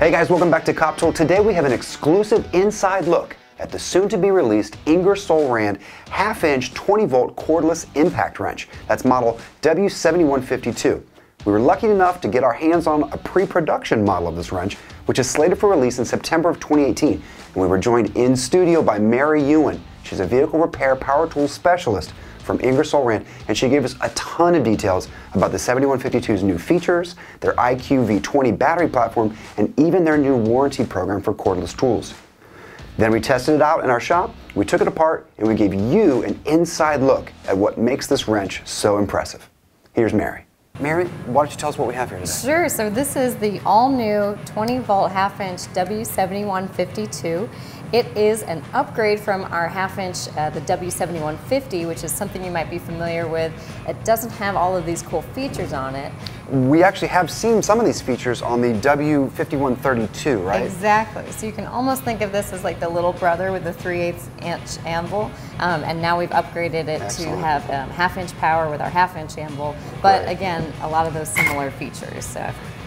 Hey guys, welcome back to Cop Tool. Today we have an exclusive inside look at the soon-to-be-released Ingersoll Rand half-inch 20-volt cordless impact wrench. That's model W7152. We were lucky enough to get our hands on a pre-production model of this wrench, which is slated for release in September of 2018. And we were joined in studio by Mary Ewan. She's a vehicle repair power tool specialist from Ingersoll Rand, and she gave us a ton of details about the 7152's new features, their IQ V20 battery platform, and even their new warranty program for cordless tools. Then we tested it out in our shop, we took it apart, and we gave you an inside look at what makes this wrench so impressive. Here's Mary. Mary, why don't you tell us what we have here today? Sure, so this is the all-new 20-volt half-inch W7152. It is an upgrade from our half-inch, the W7150, which is something you might be familiar with. It doesn't have all of these cool features on it. We actually have seen some of these features on the W5132, right? Exactly. So you can almost think of this as like the little brother with the 3/8-inch anvil, and now we've upgraded it to have half-inch power with our half-inch anvil, but again, a lot of those similar features.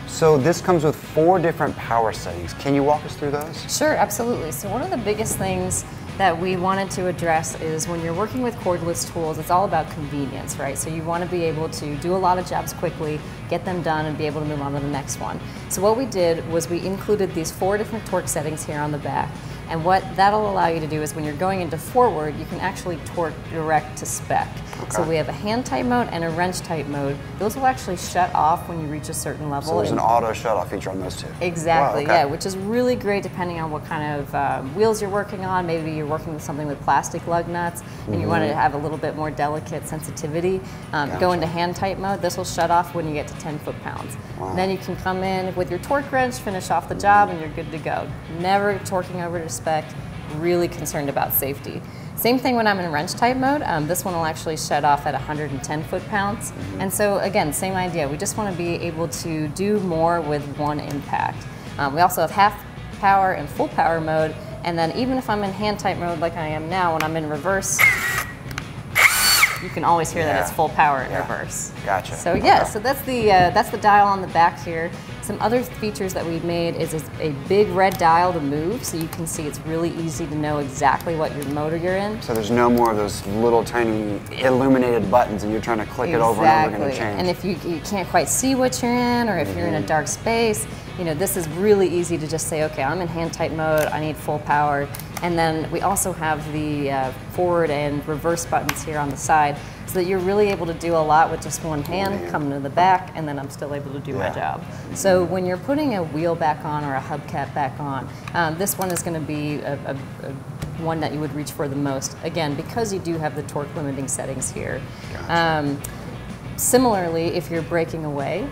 So this comes with 4 different power settings. Can you walk us through those? Sure, absolutely. So one of the biggest things that we wanted to address is when you're working with cordless tools, it's all about convenience, right? So you want to be able to do a lot of jobs quickly, get them done, and be able to move on to the next one. So what we did was we included these 4 different torque settings here on the back. And what that'll allow you to do is when you're going into forward, you can actually torque direct to spec. Okay. So we have a hand tight mode and a wrench tight mode. Those will actually shut off when you reach a certain level. So there's an auto shut off feature on those two. Exactly, wow, okay. Yeah, which is really great depending on what kind of wheels you're working on. Maybe you're working with something with plastic lug nuts and you want to have a little bit more delicate sensitivity. Go into hand tight mode. This will shut off when you get to 10 foot-pounds. Wow. Then you can come in with your torque wrench, finish off the job, and you're good to go. Never torquing over to spec, really concerned about safety. Same thing when I'm in wrench type mode. This one will actually shut off at 110 foot-pounds. And so again, same idea. We just want to be able to do more with one impact. We also have half power and full power mode. And then even if I'm in hand type mode like I am now, when I'm in reverse, you can always hear that it's full power in reverse. Gotcha. So yeah, so that's the dial on the back here. Some other features that we've made is a big red dial to move, so you can see it's really easy to know exactly what your motor you're in. So there's no more of those little tiny illuminated buttons and you're trying to click it over and over and change. And if you can't quite see what you're in, or if you're in a dark space, you know, this is really easy to just say, okay, I'm in hand tight mode, I need full power. And then we also have the forward and reverse buttons here on the side, so that you're really able to do a lot with just one hand, coming to the back, and then I'm still able to do my job. So when you're putting a wheel back on or a hubcap back on, this one is going to be one that you would reach for the most. Again, because you do have the torque limiting settings here. Gotcha. Similarly, if you're breaking away,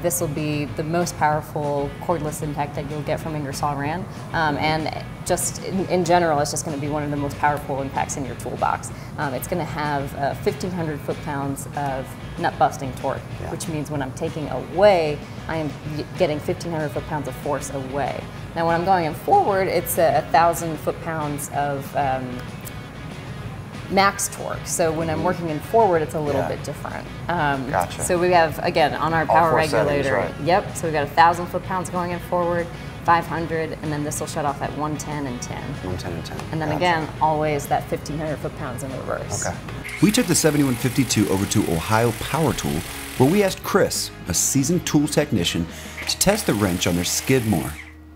this will be the most powerful cordless impact that you'll get from Ingersoll Rand. And just in general, it's just going to be one of the most powerful impacts in your toolbox. It's going to have 1,500 foot-pounds of nut-busting torque, which means when I'm taking away, I am getting 1,500 foot-pounds of force away. Now, when I'm going in forward, it's 1,000 foot-pounds of max torque. So when I'm working in forward, it's a little bit different. Gotcha. So we have, again, on our power regulator, settings, so we've got 1,000 foot-pounds going in forward, 500, and then this will shut off at 110 and 10. 110 and 10. And then again, always that 1,500 foot-pounds in reverse. Okay. We took the 7152 over to Ohio Power Tool, where we asked Chris, a seasoned tool technician, to test the wrench on their Skidmore.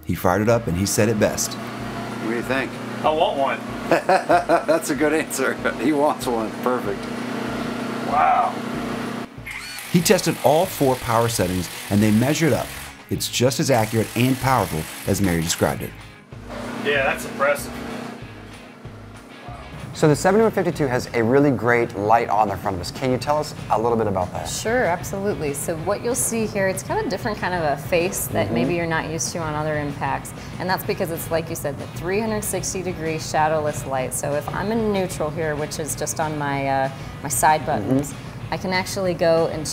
He fired it up and he said it best. What do you think? I want one. That's a good answer. He wants one. Perfect. Wow. He tested all 4 power settings and they measured up. It's just as accurate and powerful as Mary described it. Yeah, that's impressive. So the 7152 has a really great light on the front of us. Can you tell us a little bit about that? Sure, absolutely. So what you'll see here, it's kind of different kind of a face that maybe you're not used to on other impacts. And that's because it's, like you said, the 360-degree shadowless light. So if I'm in neutral here, which is just on my, my side buttons, I can actually go and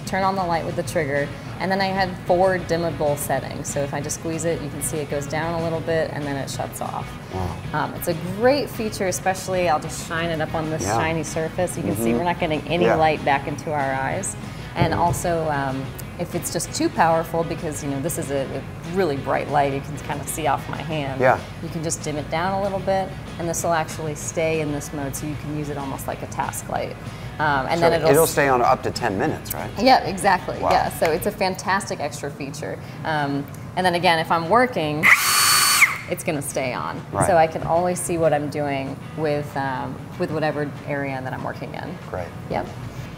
turn on the light with the trigger, and then I had 4 dimmable settings. So if I just squeeze it, you can see it goes down a little bit and then it shuts off. Wow. It's a great feature, especially, I'll just shine it up on this shiny surface. You can see we're not getting any light back into our eyes. And also, If it's just too powerful, because this is a really bright light, you can kind of see off my hand. Yeah. You can just dim it down a little bit, and this will actually stay in this mode, so you can use it almost like a task light. And So then it'll stay on up to 10 minutes, right? Yeah, exactly. Wow. Yeah, so it's a fantastic extra feature. And then again, if I'm working, it's going to stay on. Right. So I can always see what I'm doing with whatever area that I'm working in. Great. Yep.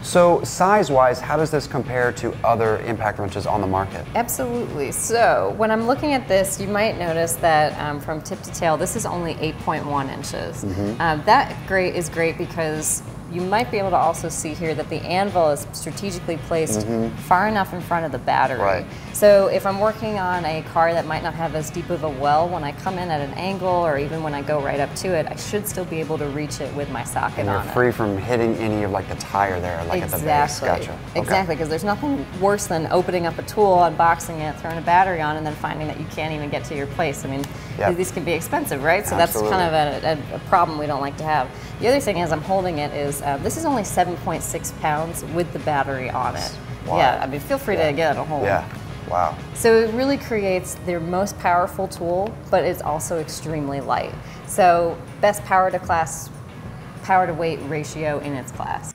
So size-wise, how does this compare to other impact wrenches on the market? Absolutely. So when I'm looking at this, you might notice that from tip to tail, this is only 8.1 inches. That is great because you might be able to also see here that the anvil is strategically placed far enough in front of the battery. Right. So if I'm working on a car that might not have as deep of a well, when I come in at an angle or even when I go right up to it, I should still be able to reach it with my socket And you're on it. free from hitting any of like the tire there, like at the base. Gotcha. Okay. Exactly, because there's nothing worse than opening up a tool, unboxing it, throwing a battery on, and then finding that you can't even get to your place. I mean, Yep. these can be expensive, right? So Absolutely. that's kind of a problem we don't like to have. The other thing is I'm holding it is, this is only 7.6 pounds with the battery on it. Wow. Yeah, I mean, feel free to get a hold. Yeah. Wow. So it really creates their most powerful tool, but it's also extremely light. So best power to weight ratio in its class.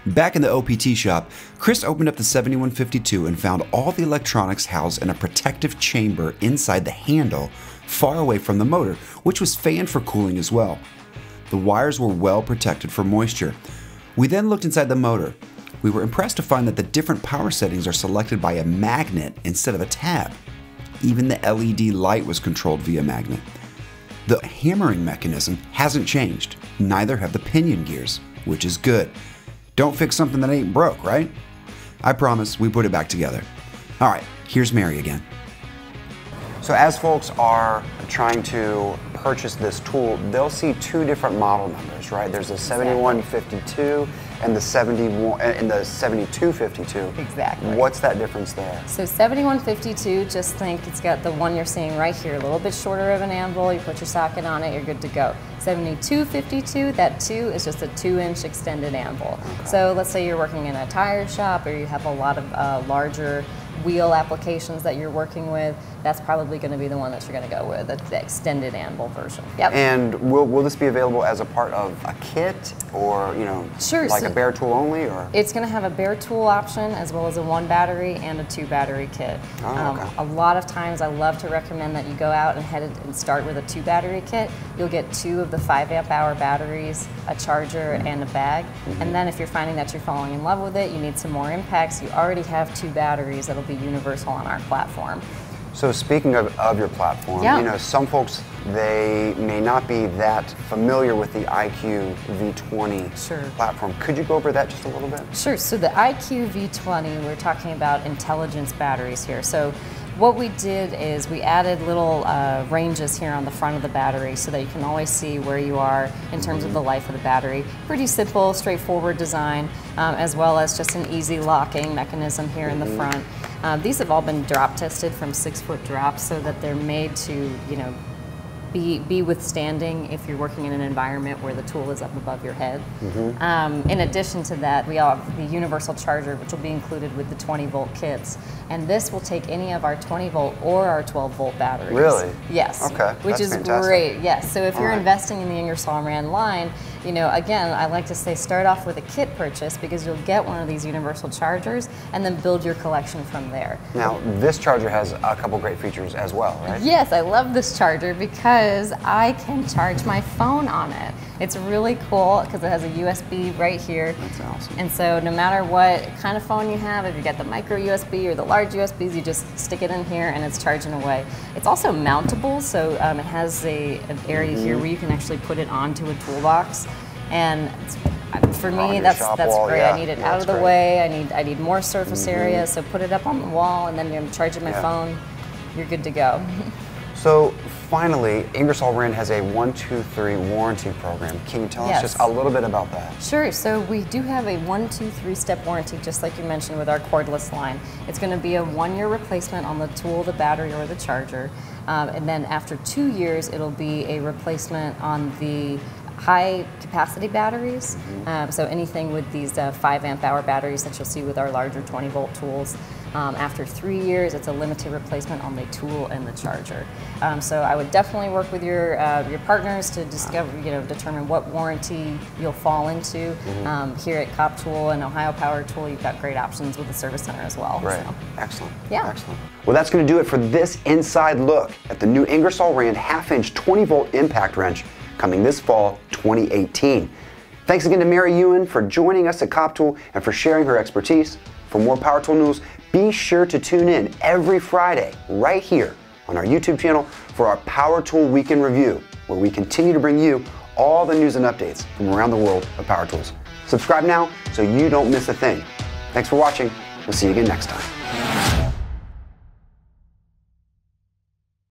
Back in the OPT shop, Chris opened up the 7152 and found all the electronics housed in a protective chamber inside the handle, far away from the motor, which was fanned for cooling as well. The wires were well protected from moisture. We then looked inside the motor. We were impressed to find that the different power settings are selected by a magnet instead of a tab. Even the LED light was controlled via magnet. The hammering mechanism hasn't changed, neither have the pinion gears, which is good. Don't fix something that ain't broke, right? I promise we put it back together. All right, here's Mary again. So as folks are trying to purchase this tool, they'll see two different model numbers, right? There's a 7152 and the 7252. Exactly. What's that difference there? So 7152, just think it's got the one you're seeing right here, a little bit shorter of an anvil, you put your socket on it, you're good to go. 7252, that 2 is just a 2-inch extended anvil. Okay. So let's say you're working in a tire shop or you have a lot of larger wheel applications that you're working with, that's probably going to be the one that you're going to go with, the extended anvil version. Yep. And will this be available as a part of a kit or, Sure, like so a bare tool only? Or it's going to have a bare tool option as well as a 1 battery and a 2 battery kit. Oh, okay. A lot of times I love to recommend that you go out and start with a 2 battery kit. You'll get 2 of the 5 amp hour batteries, a charger, and a bag. And then if you're finding that you're falling in love with it, you need some more impacts, you already have 2 batteries that'll be universal on our platform. So speaking of your platform, Yeah. some folks, they may not be that familiar with the IQ V20 Sure. platform. Could you go over that just a little bit? Sure, so the IQ V20, we're talking about intelligence batteries here. So what we did is we added little ranges here on the front of the battery so that you can always see where you are in terms of the life of the battery. Pretty simple, straightforward design, as well as just an easy locking mechanism here in the front. These have all been drop tested from 6-foot drops so that they're made to, be withstanding if you're working in an environment where the tool is up above your head. In addition to that, we have the universal charger, which will be included with the 20-volt kits. And this will take any of our 20-volt or our 12-volt batteries. Really? Yes. Okay, Which that's is fantastic. great, yes. So if you're right. investing in the Ingersoll Rand line, again, I like to say start off with a kit purchase because you'll get one of these universal chargers and then build your collection from there. Now, this charger has a couple great features as well, right? Yes, I love this charger because I can charge my phone on it. It's really cool because it has a USB right here. That's awesome. And so no matter what kind of phone you have, if you get the micro USB or the large USBs, you just stick it in here and it's charging away. It's also mountable, so it has an area here where you can actually put it onto a toolbox. And for On me, your that's shop wall, great. yeah. I need it Yeah, out of that's the great. way. I need more surface area, so put it up on the wall and then you're charging my Yeah. phone. You're good to go. So finally, Ingersoll Rand has a 1-2-3 warranty program. Can you tell us Yes. just a little bit about that? Sure, so we do have a 1-2-3-step warranty, just like you mentioned with our cordless line. It's going to be a 1-year replacement on the tool, the battery, or the charger. And then after 2 years, it'll be a replacement on the high capacity batteries. So anything with these 5 amp hour batteries that you'll see with our larger 20 volt tools. After 3 years, it's a limited replacement on the tool and the charger. So I would definitely work with your partners to discover, determine what warranty you'll fall into. Here at Cop Tool and Ohio Power Tool, you've got great options with the service center as well. Right. So. Excellent. Yeah. Excellent. Well, that's going to do it for this inside look at the new Ingersoll Rand half-inch 20-volt impact wrench coming this fall 2018. Thanks again to Mary Ewan for joining us at Cop Tool and for sharing her expertise. For more Power Tool news, be sure to tune in every Friday right here on our YouTube channel for our Power Tool Weekend Review, where we continue to bring you all the news and updates from around the world of power tools. Subscribe now so you don't miss a thing. Thanks for watching. We'll see you again next time.